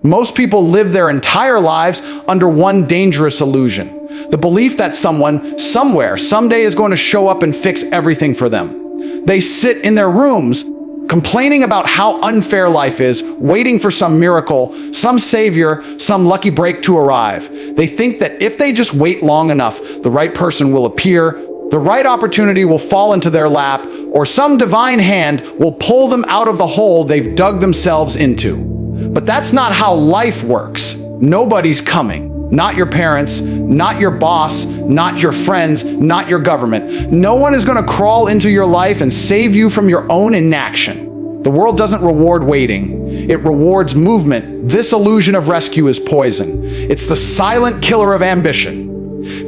Most people live their entire lives under one dangerous illusion: the belief that someone, somewhere, someday is going to show up and fix everything for them. They sit in their rooms, complaining about how unfair life is, waiting for some miracle, some savior, some lucky break to arrive. They think that if they just wait long enough, the right person will appear, the right opportunity will fall into their lap, or some divine hand will pull them out of the hole they've dug themselves into. But that's not how life works. Nobody's coming. Not your parents, not your boss, not your friends, not your government. No one is going to crawl into your life and save you from your own inaction. The world doesn't reward waiting. It rewards movement. This illusion of rescue is poison. It's the silent killer of ambition.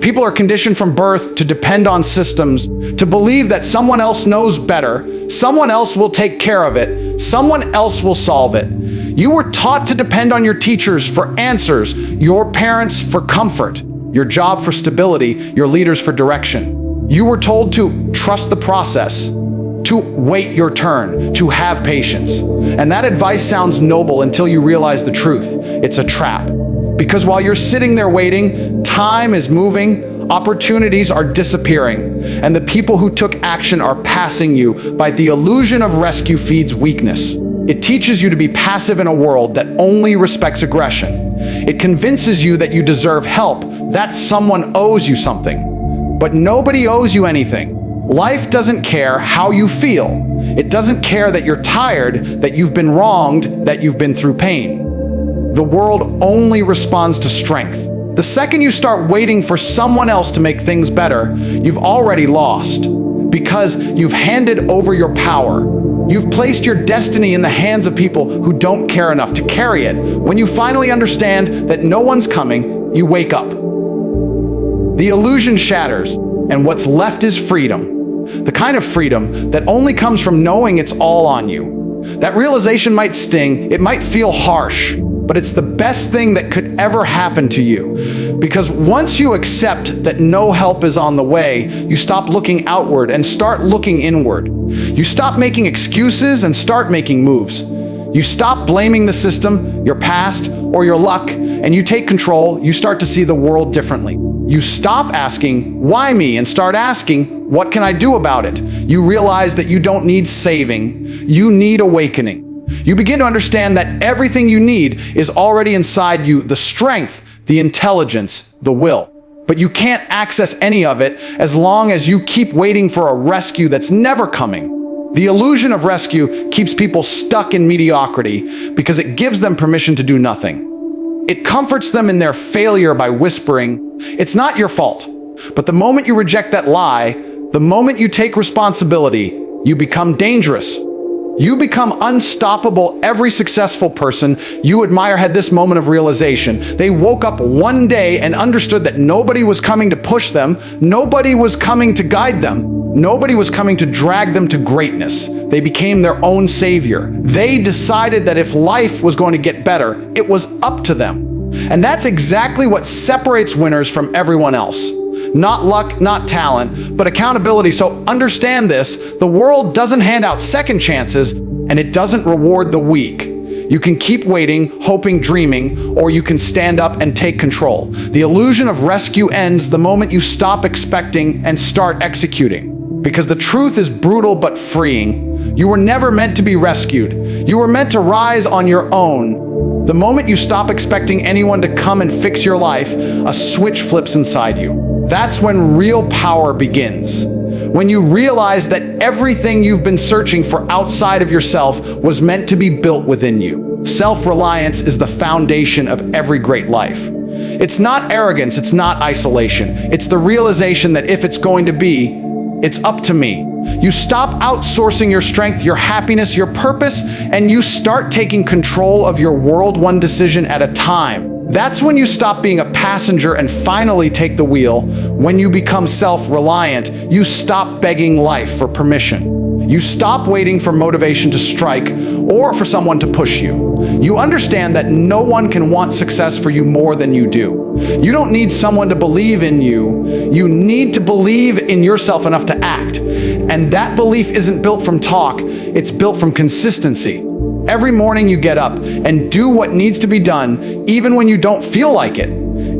People are conditioned from birth to depend on systems, to believe that someone else knows better, someone else will take care of it, someone else will solve it. You were taught to depend on your teachers for answers, your parents for comfort, your job for stability, your leaders for direction. You were told to trust the process, to wait your turn, to have patience. And that advice sounds noble until you realize the truth. It's a trap. Because while you're sitting there waiting, time is moving, opportunities are disappearing, and the people who took action are passing you by the illusion of rescue feeds weakness. It teaches you to be passive in a world that only respects aggression. It convinces you that you deserve help, that someone owes you something. But nobody owes you anything. Life doesn't care how you feel. It doesn't care that you're tired, that you've been wronged, that you've been through pain. The world only responds to strength. The second you start waiting for someone else to make things better, you've already lost. Because you've handed over your power. You've placed your destiny in the hands of people who don't care enough to carry it. When you finally understand that no one's coming, you wake up. The illusion shatters, and what's left is freedom. The kind of freedom that only comes from knowing it's all on you. That realization might sting, it might feel harsh, but it's the best thing that could ever happen to you. Because once you accept that no help is on the way, you stop looking outward and start looking inward. You stop making excuses and start making moves. You stop blaming the system, your past, or your luck, and you take control. You start to see the world differently. You stop asking, why me, and start asking, what can I do about it? You realize that you don't need saving, you need awakening. You begin to understand that everything you need is already inside you: the strength, the intelligence, the will. But you can't access any of it as long as you keep waiting for a rescue that's never coming. The illusion of rescue keeps people stuck in mediocrity because it gives them permission to do nothing. It comforts them in their failure by whispering, "It's not your fault." But the moment you reject that lie, the moment you take responsibility, you become dangerous. You become unstoppable. Every successful person you admire had this moment of realization. They woke up one day and understood that nobody was coming to push them, nobody was coming to guide them, nobody was coming to drag them to greatness. They became their own savior. They decided that if life was going to get better, it was up to them. And that's exactly what separates winners from everyone else. Not luck, not talent, but accountability. So understand this: the world doesn't hand out second chances, and it doesn't reward the weak. You can keep waiting, hoping, dreaming, or you can stand up and take control. The illusion of rescue ends the moment you stop expecting and start executing. Because the truth is brutal but freeing. You were never meant to be rescued. You were meant to rise on your own. The moment you stop expecting anyone to come and fix your life, a switch flips inside you. That's when real power begins. When you realize that everything you've been searching for outside of yourself was meant to be built within you. Self-reliance is the foundation of every great life. It's not arrogance, it's not isolation. It's the realization that if it's going to be, it's up to me. You stop outsourcing your strength, your happiness, your purpose, and you start taking control of your world one decision at a time. That's when you stop being a passenger and finally take the wheel. When you become self-reliant, you stop begging life for permission. You stop waiting for motivation to strike or for someone to push you. You understand that no one can want success for you more than you do. You don't need someone to believe in you. You need to believe in yourself enough to act. And that belief isn't built from talk, it's built from consistency. Every morning you get up and do what needs to be done, even when you don't feel like it.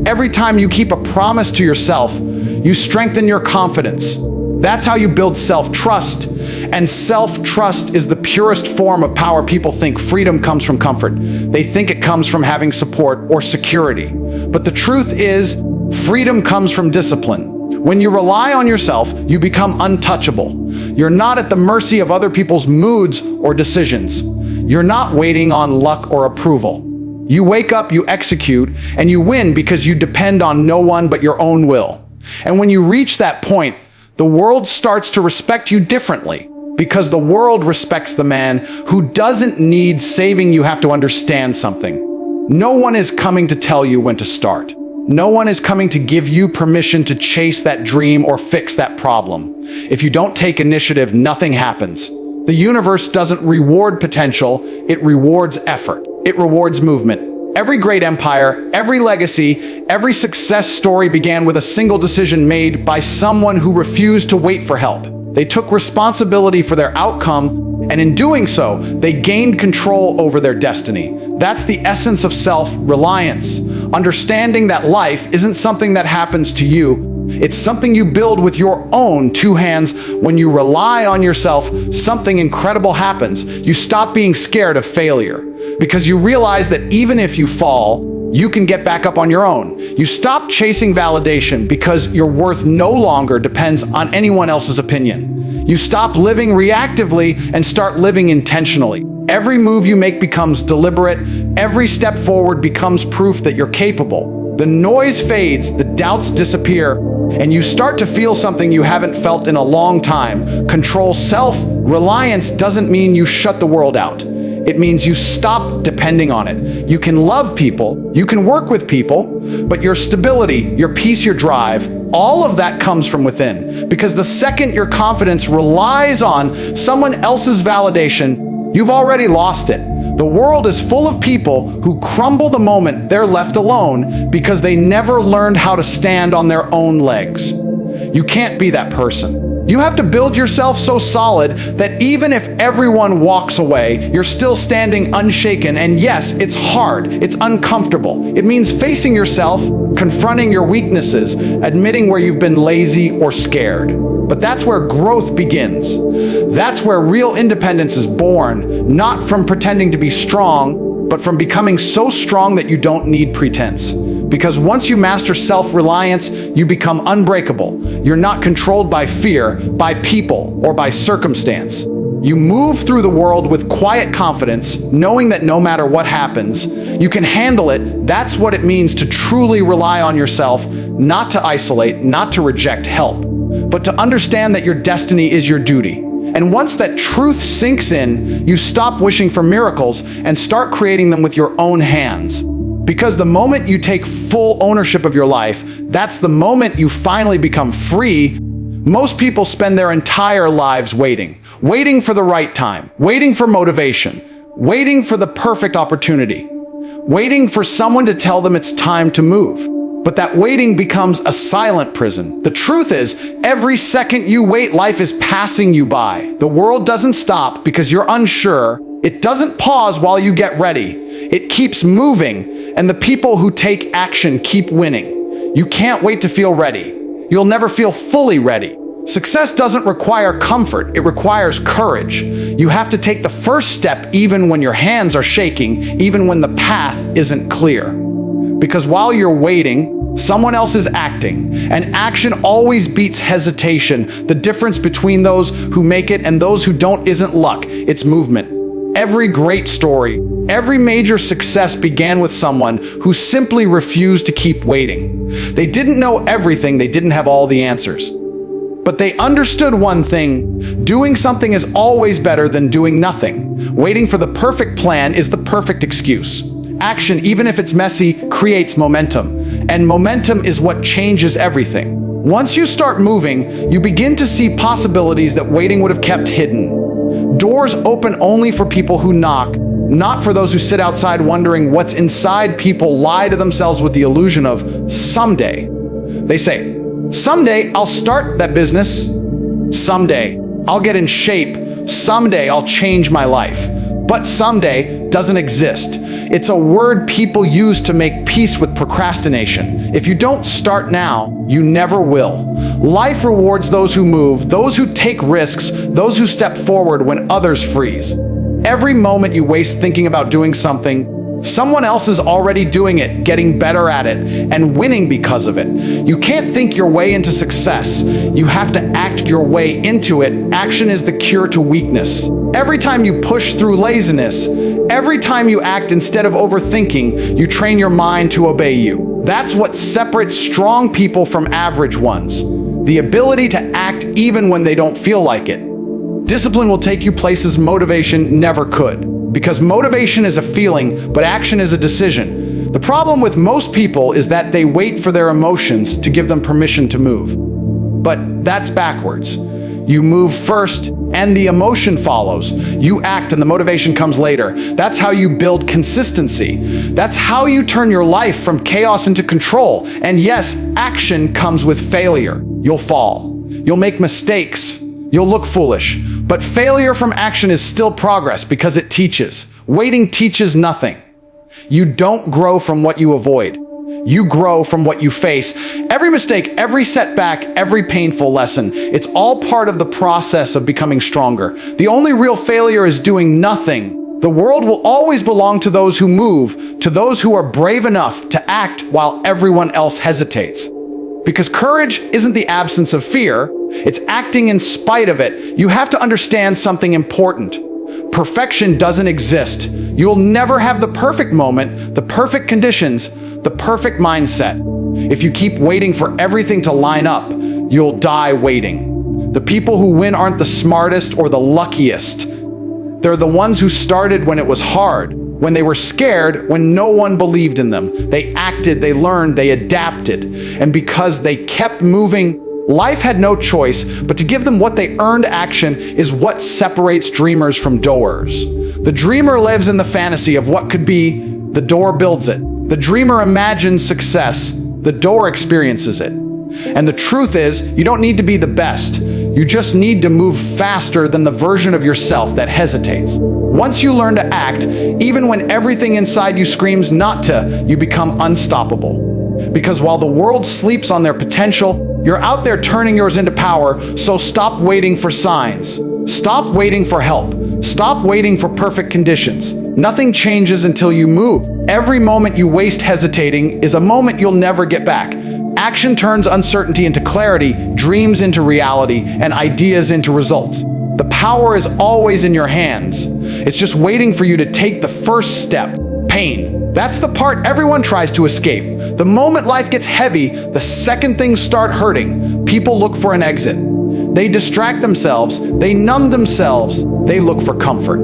Every time you keep a promise to yourself, you strengthen your confidence. That's how you build self-trust. And self-trust is the purest form of power. People think freedom comes from comfort. They think it comes from having support or security. But the truth is, freedom comes from discipline. When you rely on yourself, you become untouchable. You're not at the mercy of other people's moods or decisions. You're not waiting on luck or approval. You wake up, you execute, and you win because you depend on no one but your own will. And when you reach that point, the world starts to respect you differently, because the world respects the man who doesn't need saving. You have to understand something. No one is coming to tell you when to start. No one is coming to give you permission to chase that dream or fix that problem. If you don't take initiative, nothing happens. The universe doesn't reward potential, it rewards effort. It rewards movement. Every great empire, every legacy, every success story began with a single decision made by someone who refused to wait for help. They took responsibility for their outcome, and in doing so, they gained control over their destiny. That's the essence of self-reliance. Understanding that life isn't something that happens to you. It's something you build with your own two hands. When you rely on yourself, something incredible happens. You stop being scared of failure, because you realize that even if you fall, you can get back up on your own. You stop chasing validation because your worth no longer depends on anyone else's opinion. You stop living reactively and start living intentionally. Every move you make becomes deliberate. Every step forward becomes proof that you're capable. The noise fades, the doubts disappear, and you start to feel something you haven't felt in a long time. Control. Self-reliance doesn't mean you shut the world out. It means you stop depending on it. You can love people, you can work with people, but your stability, your peace, your drive, all of that comes from within. Because the second your confidence relies on someone else's validation, you've already lost it. The world is full of people who crumble the moment they're left alone because they never learned how to stand on their own legs. You can't be that person. You have to build yourself so solid that even if everyone walks away, you're still standing unshaken. And yes, it's hard. It's uncomfortable. It means facing yourself, confronting your weaknesses, admitting where you've been lazy or scared. But that's where growth begins. That's where real independence is born, not from pretending to be strong, but from becoming so strong that you don't need pretense. Because once you master self-reliance, you become unbreakable. You're not controlled by fear, by people, or by circumstance. You move through the world with quiet confidence, knowing that no matter what happens, you can handle it. That's what it means to truly rely on yourself, not to isolate, not to reject help, but to understand that your destiny is your duty. And once that truth sinks in, you stop wishing for miracles and start creating them with your own hands. Because the moment you take full ownership of your life, that's the moment you finally become free. Most people spend their entire lives waiting for the right time, waiting for motivation, waiting for the perfect opportunity, waiting for someone to tell them it's time to move. But that waiting becomes a silent prison. The truth is, every second you wait, life is passing you by. The world doesn't stop because you're unsure. It doesn't pause while you get ready. It keeps moving. And the people who take action keep winning. You can't wait to feel ready. You'll never feel fully ready. Success doesn't require comfort, it requires courage. You have to take the first step even when your hands are shaking, even when the path isn't clear. Because while you're waiting, someone else is acting, and action always beats hesitation. The difference between those who make it and those who don't isn't luck, it's movement. Every great story, every major success began with someone who simply refused to keep waiting. They didn't know everything, they didn't have all the answers. But they understood one thing: doing something is always better than doing nothing. Waiting for the perfect plan is the perfect excuse. Action, even if it's messy, creates momentum. And momentum is what changes everything. Once you start moving, you begin to see possibilities that waiting would have kept hidden. Doors open only for people who knock, not for those who sit outside wondering what's inside. People lie to themselves with the illusion of someday. They say, someday I'll start that business. Someday I'll get in shape. Someday I'll change my life. But someday doesn't exist. It's a word people use to make peace with procrastination. If you don't start now, you never will. Life rewards those who move, those who take risks, those who step forward when others freeze. Every moment you waste thinking about doing something, someone else is already doing it, getting better at it, and winning because of it. You can't think your way into success. You have to act your way into it. Action is the cure to weakness. Every time you push through laziness, every time you act instead of overthinking, you train your mind to obey you. That's what separates strong people from average ones. The ability to act even when they don't feel like it. Discipline will take you places motivation never could. Because motivation is a feeling, but action is a decision. The problem with most people is that they wait for their emotions to give them permission to move. But that's backwards. You move first, and the emotion follows. You act, and the motivation comes later. That's how you build consistency. That's how you turn your life from chaos into control. And yes, action comes with failure. You'll fall. You'll make mistakes. You'll look foolish. But failure from action is still progress because it teaches. Waiting teaches nothing. You don't grow from what you avoid. You grow from what you face. Every mistake, every setback, every painful lesson, it's all part of the process of becoming stronger. The only real failure is doing nothing. The world will always belong to those who move, to those who are brave enough to act while everyone else hesitates. Because courage isn't the absence of fear, it's acting in spite of it. You have to understand something important. Perfection doesn't exist. You'll never have the perfect moment, the perfect conditions, the perfect mindset. If you keep waiting for everything to line up, you'll die waiting. The people who win aren't the smartest or the luckiest. They're the ones who started when it was hard, when they were scared, when no one believed in them. They acted, they learned, they adapted. And because they kept moving, life had no choice but to give them what they earned. Action is what separates dreamers from doers. The dreamer lives in the fantasy of what could be, the door builds it. The dreamer imagines success, the door experiences it. And the truth is, you don't need to be the best. You just need to move faster than the version of yourself that hesitates. Once you learn to act, even when everything inside you screams not to, you become unstoppable. Because while the world sleeps on their potential, you're out there turning yours into power, so stop waiting for signs. Stop waiting for help. Stop waiting for perfect conditions. Nothing changes until you move. Every moment you waste hesitating is a moment you'll never get back. Action turns uncertainty into clarity, dreams into reality, and ideas into results. The power is always in your hands. It's just waiting for you to take the first step. Pain. That's the part everyone tries to escape. The moment life gets heavy, the second things start hurting, people look for an exit. They distract themselves, they numb themselves, they look for comfort.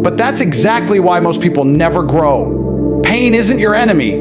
But that's exactly why most people never grow. Pain isn't your enemy,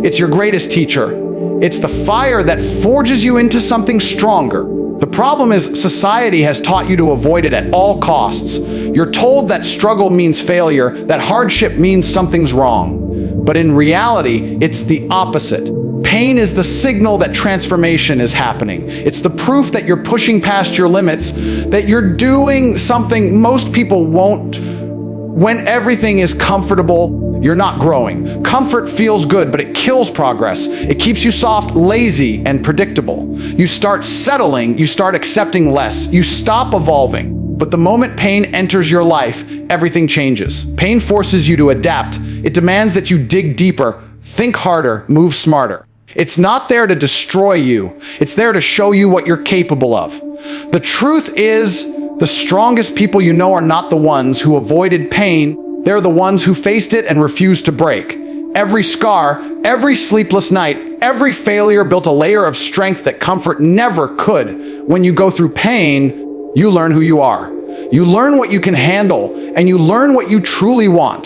it's your greatest teacher. It's the fire that forges you into something stronger. The problem is society has taught you to avoid it at all costs. You're told that struggle means failure, that hardship means something's wrong. But in reality, it's the opposite. Pain is the signal that transformation is happening. It's the proof that you're pushing past your limits, that you're doing something most people won't. When everything is comfortable, you're not growing. Comfort feels good, but it kills progress. It keeps you soft, lazy, and predictable. You start settling, you start accepting less, you stop evolving. But the moment pain enters your life, everything changes. Pain forces you to adapt. It demands that you dig deeper, think harder, move smarter. It's not there to destroy you. It's there to show you what you're capable of. The truth is, the strongest people you know are not the ones who avoided pain. They're the ones who faced it and refused to break. Every scar, every sleepless night, every failure built a layer of strength that comfort never could. When you go through pain, you learn who you are. You learn what you can handle, and you learn what you truly want.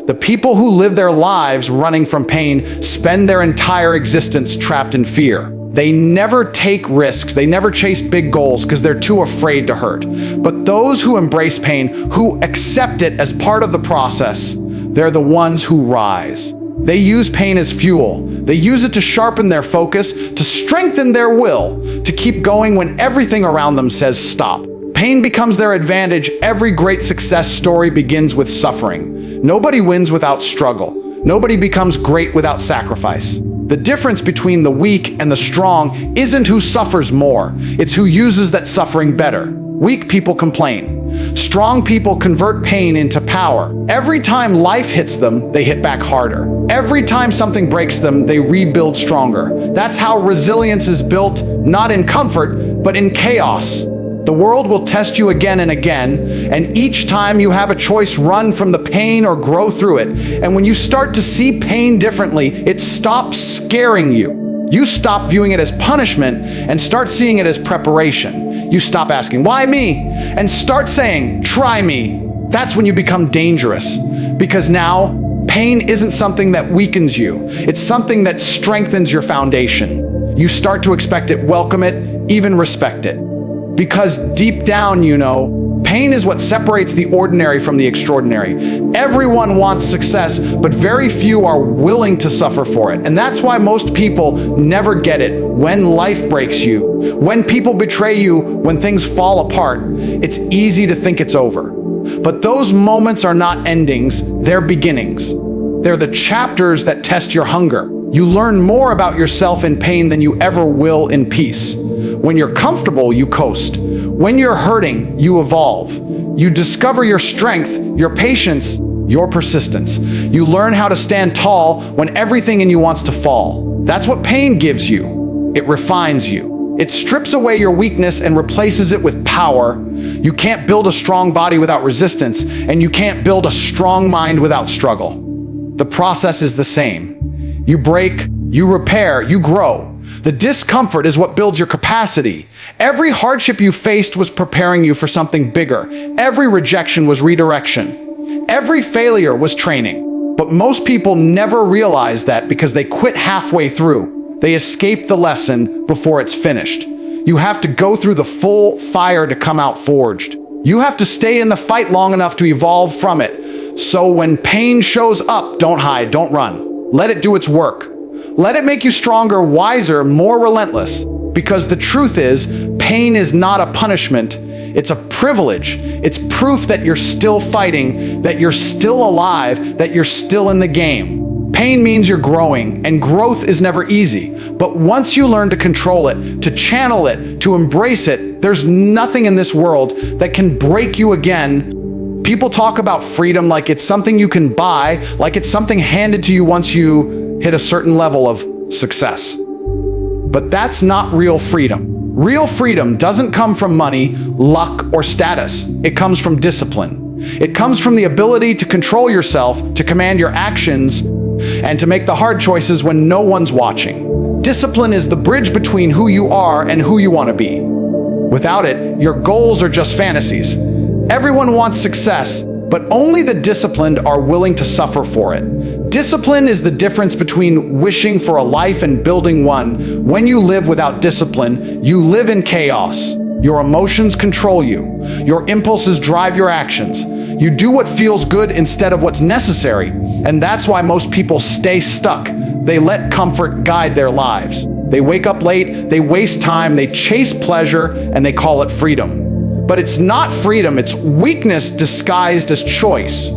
The people who live their lives running from pain spend their entire existence trapped in fear. They never take risks. They never chase big goals because they're too afraid to hurt. But those who embrace pain, who accept it as part of the process, they're the ones who rise. They use pain as fuel. They use it to sharpen their focus, to strengthen their will, to keep going when everything around them says stop. Pain becomes their advantage. Every great success story begins with suffering. Nobody wins without struggle. Nobody becomes great without sacrifice. The difference between the weak and the strong isn't who suffers more, it's who uses that suffering better. Weak people complain. Strong people convert pain into power. Every time life hits them, they hit back harder. Every time something breaks them, they rebuild stronger. That's how resilience is built, not in comfort, but in chaos. The world will test you again and again, and each time you have a choice: run from the pain or grow through it. And when you start to see pain differently, it stops scaring you. You stop viewing it as punishment and start seeing it as preparation. You stop asking, "Why me?" and start saying, "Try me." That's when you become dangerous, because now pain isn't something that weakens you. It's something that strengthens your foundation. You start to expect it, welcome it, even respect it. Because deep down, you know, pain is what separates the ordinary from the extraordinary. Everyone wants success, but very few are willing to suffer for it. And that's why most people never get it. When life breaks you, when people betray you, when things fall apart, it's easy to think it's over. But those moments are not endings, they're beginnings. They're the chapters that test your hunger. You learn more about yourself in pain than you ever will in peace. When you're comfortable, you coast. When you're hurting, you evolve. You discover your strength, your patience, your persistence. You learn how to stand tall when everything in you wants to fall. That's what pain gives you. It refines you. It strips away your weakness and replaces it with power. You can't build a strong body without resistance, and you can't build a strong mind without struggle. The process is the same. You break, you repair, you grow. The discomfort is what builds your capacity. Every hardship you faced was preparing you for something bigger. Every rejection was redirection. Every failure was training. But most people never realize that because they quit halfway through. They escape the lesson before it's finished. You have to go through the full fire to come out forged. You have to stay in the fight long enough to evolve from it. So when pain shows up, don't hide, don't run. Let it do its work. Let it make you stronger, wiser, more relentless. Because the truth is, pain is not a punishment. It's a privilege. It's proof that you're still fighting, that you're still alive, that you're still in the game. Pain means you're growing, and growth is never easy. But once you learn to control it, to channel it, to embrace it, there's nothing in this world that can break you again. People talk about freedom like it's something you can buy, like it's something handed to you once you hit a certain level of success. But that's not real freedom. Real freedom doesn't come from money, luck, or status. It comes from discipline. It comes from the ability to control yourself, to command your actions, and to make the hard choices when no one's watching. Discipline is the bridge between who you are and who you want to be. Without it, your goals are just fantasies. Everyone wants success, but only the disciplined are willing to suffer for it. Discipline is the difference between wishing for a life and building one. When you live without discipline, you live in chaos. Your emotions control you. Your impulses drive your actions. You do what feels good instead of what's necessary. And that's why most people stay stuck. They let comfort guide their lives. They wake up late, they waste time, they chase pleasure, and they call it freedom. But it's not freedom, it's weakness disguised as choice.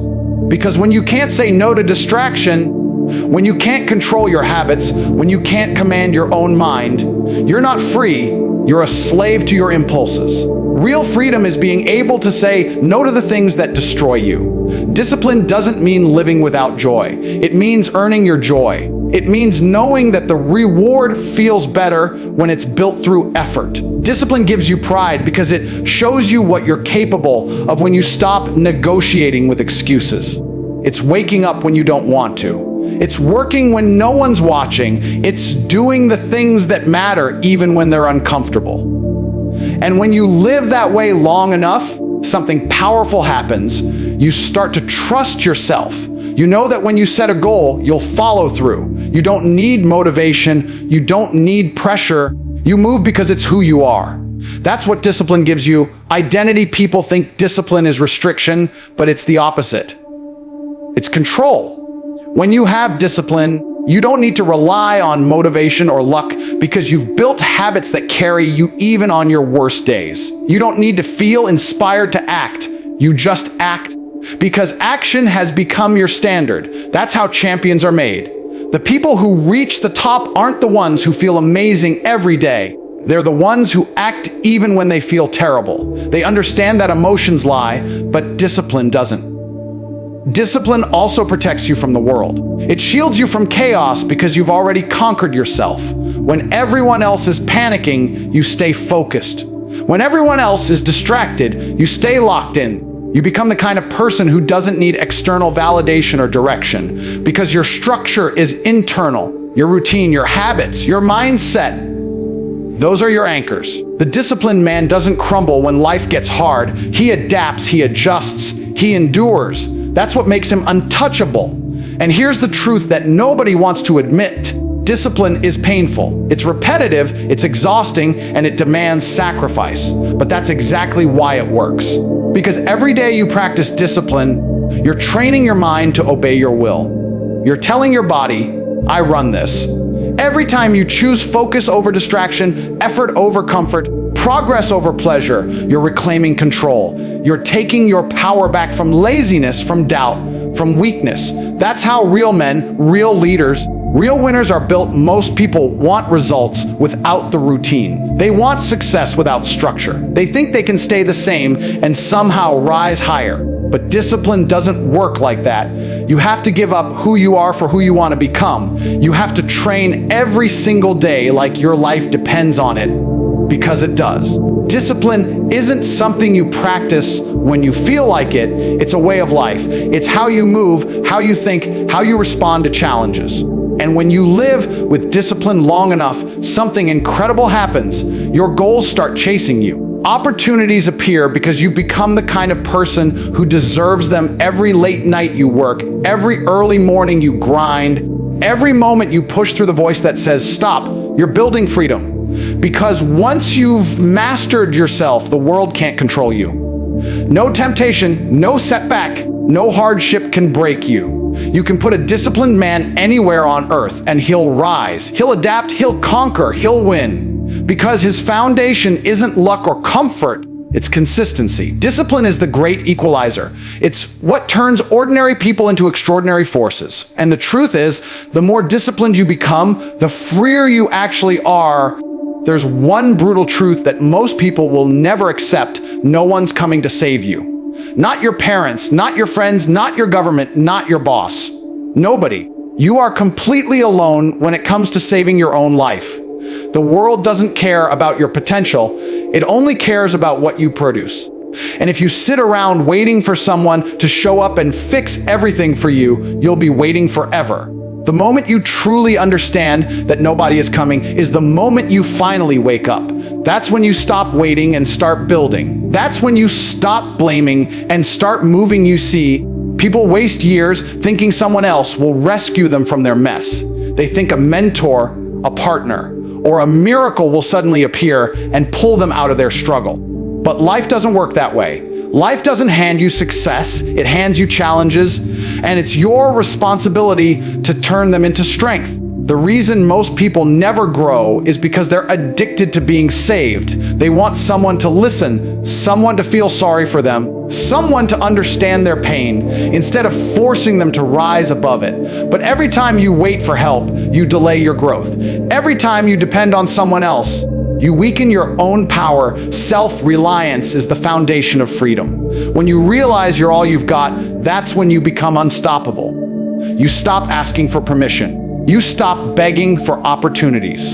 Because when you can't say no to distraction, when you can't control your habits, when you can't command your own mind, you're not free, you're a slave to your impulses. Real freedom is being able to say no to the things that destroy you. Discipline doesn't mean living without joy. It means earning your joy. It means knowing that the reward feels better when it's built through effort. Discipline gives you pride because it shows you what you're capable of when you stop negotiating with excuses. It's waking up when you don't want to. It's working when no one's watching. It's doing the things that matter even when they're uncomfortable. And when you live that way long enough, something powerful happens. You start to trust yourself. You know that when you set a goal, you'll follow through. You don't need motivation. You don't need pressure. You move because it's who you are. That's what discipline gives you. Identity people think discipline is restriction, but it's the opposite. It's control. When you have discipline, you don't need to rely on motivation or luck because you've built habits that carry you even on your worst days. You don't need to feel inspired to act. You just act. because action has become your standard. That's how champions are made. The people who reach the top aren't the ones who feel amazing every day. They're the ones who act even when they feel terrible. They understand that emotions lie, but discipline doesn't. Discipline also protects you from the world. It shields you from chaos because you've already conquered yourself. When everyone else is panicking, you stay focused. When everyone else is distracted, you stay locked in. You become the kind of person who doesn't need external validation or direction because your structure is internal. Your routine, your habits, your mindset. Those are your anchors. The disciplined man doesn't crumble when life gets hard. He adapts, he adjusts, he endures. That's what makes him untouchable. And here's the truth that nobody wants to admit. Discipline is painful. It's repetitive, it's exhausting, and it demands sacrifice. But that's exactly why it works. Because every day you practice discipline, you're training your mind to obey your will. You're telling your body, I run this. Every time you choose focus over distraction, effort over comfort, progress over pleasure, you're reclaiming control. You're taking your power back from laziness, from doubt, from weakness. That's how real men, real leaders, real winners are built. Most people want results without the routine. They want success without structure. They think they can stay the same and somehow rise higher. But discipline doesn't work like that. You have to give up who you are for who you want to become. You have to train every single day like your life depends on it, because it does. Discipline isn't something you practice when you feel like it. It's a way of life. It's how you move, how you think, how you respond to challenges. And when you live with discipline long enough, something incredible happens. Your goals start chasing you. Opportunities appear because you become the kind of person who deserves them. Every late night you work, every early morning you grind, every moment you push through the voice that says, stop, you're building freedom. Because once you've mastered yourself, the world can't control you. No temptation, no setback, no hardship can break you. You can put a disciplined man anywhere on earth and he'll rise, he'll adapt, he'll conquer, he'll win. Because his foundation isn't luck or comfort, it's consistency. Discipline is the great equalizer. It's what turns ordinary people into extraordinary forces. And the truth is, the more disciplined you become, the freer you actually are. There's one brutal truth that most people will never accept. No one's coming to save you. Not your parents, not your friends, not your government, not your boss. Nobody. You are completely alone when it comes to saving your own life. The world doesn't care about your potential. It only cares about what you produce. And if you sit around waiting for someone to show up and fix everything for you, you'll be waiting forever. The moment you truly understand that nobody is coming is the moment you finally wake up. That's when you stop waiting and start building. That's when you stop blaming and start moving. You see, people waste years thinking someone else will rescue them from their mess. They think a mentor, a partner, or a miracle will suddenly appear and pull them out of their struggle. But life doesn't work that way. Life doesn't hand you success, it hands you challenges, and it's your responsibility to turn them into strength. The reason most people never grow is because they're addicted to being saved. They want someone to listen, someone to feel sorry for them, someone to understand their pain, instead of forcing them to rise above it. But every time you wait for help, you delay your growth. Every time you depend on someone else, you weaken your own power. Self-reliance is the foundation of freedom. When you realize you're all you've got, that's when you become unstoppable. You stop asking for permission. You stop begging for opportunities.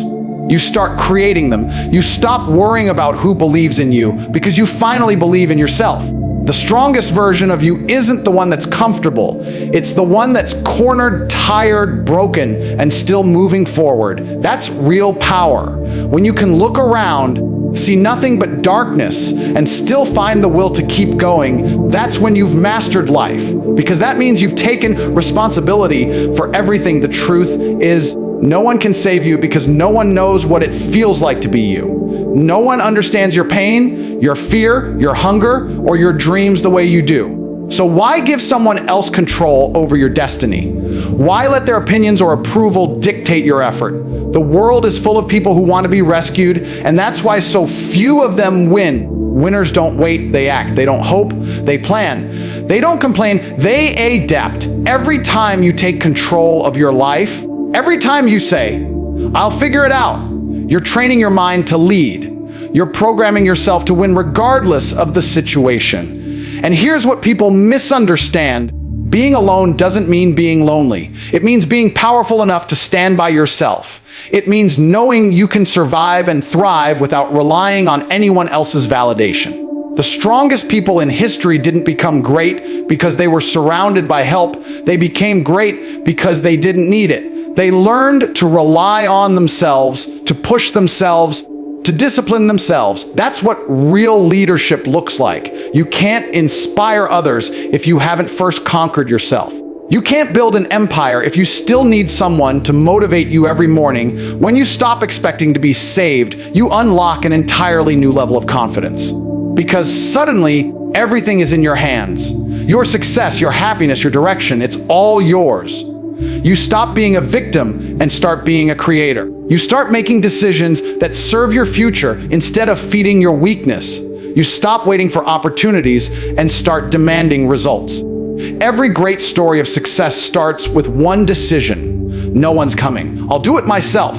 You start creating them. You stop worrying about who believes in you because you finally believe in yourself. The strongest version of you isn't the one that's comfortable. It's the one that's cornered, tired, broken, and still moving forward. That's real power. When you can look around, see nothing but darkness, and still find the will to keep going, that's when you've mastered life. Because that means you've taken responsibility for everything. The truth is, no one can save you because no one knows what it feels like to be you. No one understands your pain, your fear, your hunger, or your dreams the way you do. So why give someone else control over your destiny? Why let their opinions or approval dictate your effort? The world is full of people who want to be rescued, and that's why so few of them win. Winners don't wait, they act. They don't hope, they plan. They don't complain, they adapt. Every time you take control of your life, every time you say, "I'll figure it out," you're training your mind to lead. You're programming yourself to win regardless of the situation. And here's what people misunderstand. Being alone doesn't mean being lonely. It means being powerful enough to stand by yourself. It means knowing you can survive and thrive without relying on anyone else's validation. The strongest people in history didn't become great because they were surrounded by help. They became great because they didn't need it. They learned to rely on themselves, to push themselves, to discipline themselves. That's what real leadership looks like. You can't inspire others if you haven't first conquered yourself. You can't build an empire if you still need someone to motivate you every morning. When you stop expecting to be saved, you unlock an entirely new level of confidence. Because suddenly, everything is in your hands. Your success, your happiness, your direction, it's all yours. You stop being a victim and start being a creator. You start making decisions that serve your future instead of feeding your weakness. You stop waiting for opportunities and start demanding results. Every great story of success starts with one decision. No one's coming. I'll do it myself.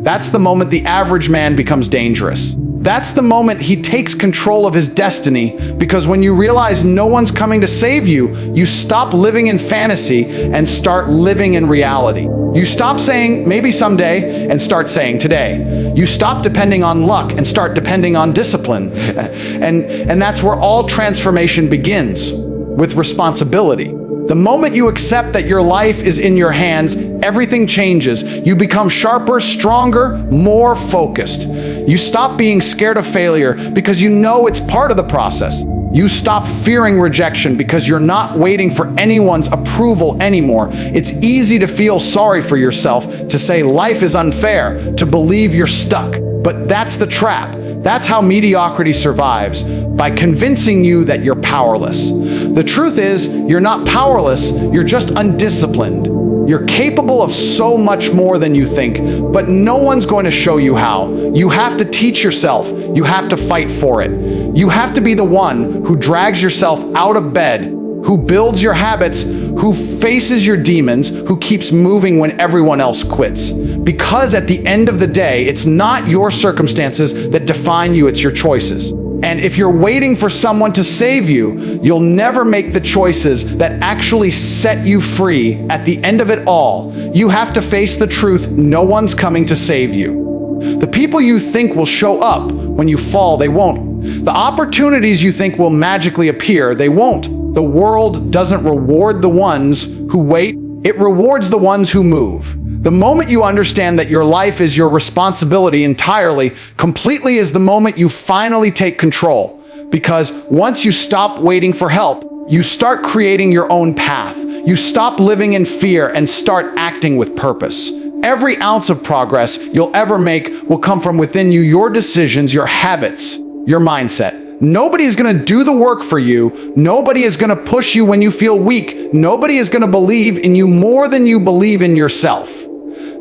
That's the moment the average man becomes dangerous. That's the moment he takes control of his destiny, because when you realize no one's coming to save you, you stop living in fantasy and start living in reality. You stop saying maybe someday and start saying today. You stop depending on luck and start depending on discipline. And that's where all transformation begins, with responsibility. The moment you accept that your life is in your hands, everything changes. You become sharper, stronger, more focused. You stop being scared of failure because you know it's part of the process. You stop fearing rejection because you're not waiting for anyone's approval anymore. It's easy to feel sorry for yourself, to say life is unfair, to believe you're stuck. But that's the trap. That's how mediocrity survives, by convincing you that you're powerless. The truth is, you're not powerless, you're just undisciplined. You're capable of so much more than you think, but no one's going to show you how. You have to teach yourself. You have to fight for it. You have to be the one who drags yourself out of bed, who builds your habits, who faces your demons, who keeps moving when everyone else quits. Because at the end of the day, it's not your circumstances that define you, it's your choices. And if you're waiting for someone to save you, you'll never make the choices that actually set you free. At the end of it all, you have to face the truth: no one's coming to save you. The people you think will show up when you fall, they won't. The opportunities you think will magically appear, they won't. The world doesn't reward the ones who wait, it rewards the ones who move. The moment you understand that your life is your responsibility entirely, completely, is the moment you finally take control. Because once you stop waiting for help, you start creating your own path. You stop living in fear and start acting with purpose. Every ounce of progress you'll ever make will come from within you: your decisions, your habits, your mindset. Nobody is going to do the work for you. Nobody is going to push you when you feel weak. Nobody is going to believe in you more than you believe in yourself.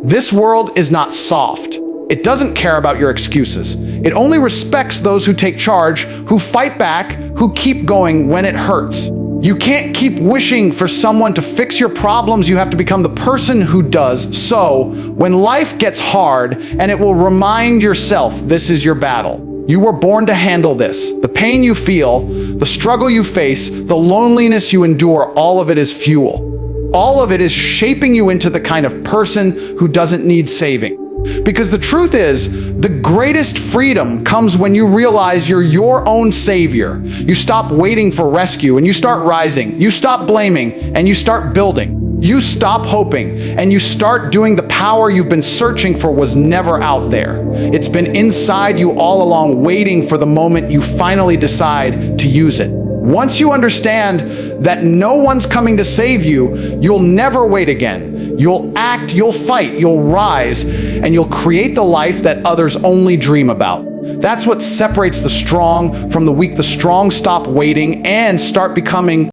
This world is not soft. It doesn't care about your excuses. It only respects those who take charge, who fight back, who keep going when it hurts. You can't keep wishing for someone to fix your problems. You have to become the person who does. So, when life gets hard, and it will remind yourself this is your battle. You were born to handle this. The pain you feel, the struggle you face, the loneliness you endure, all of it is fuel. All of it is shaping you into the kind of person who doesn't need saving. Because the truth is, the greatest freedom comes when you realize you're your own savior. You stop waiting for rescue and you start rising. You stop blaming and you start building. You stop hoping and you start doing. The power you've been searching for was never out there. It's been inside you all along, waiting for the moment you finally decide to use it. Once you understand that no one's coming to save you, you'll never wait again. You'll act, you'll fight, you'll rise, and you'll create the life that others only dream about. That's what separates the strong from the weak. The strong stop waiting and start becoming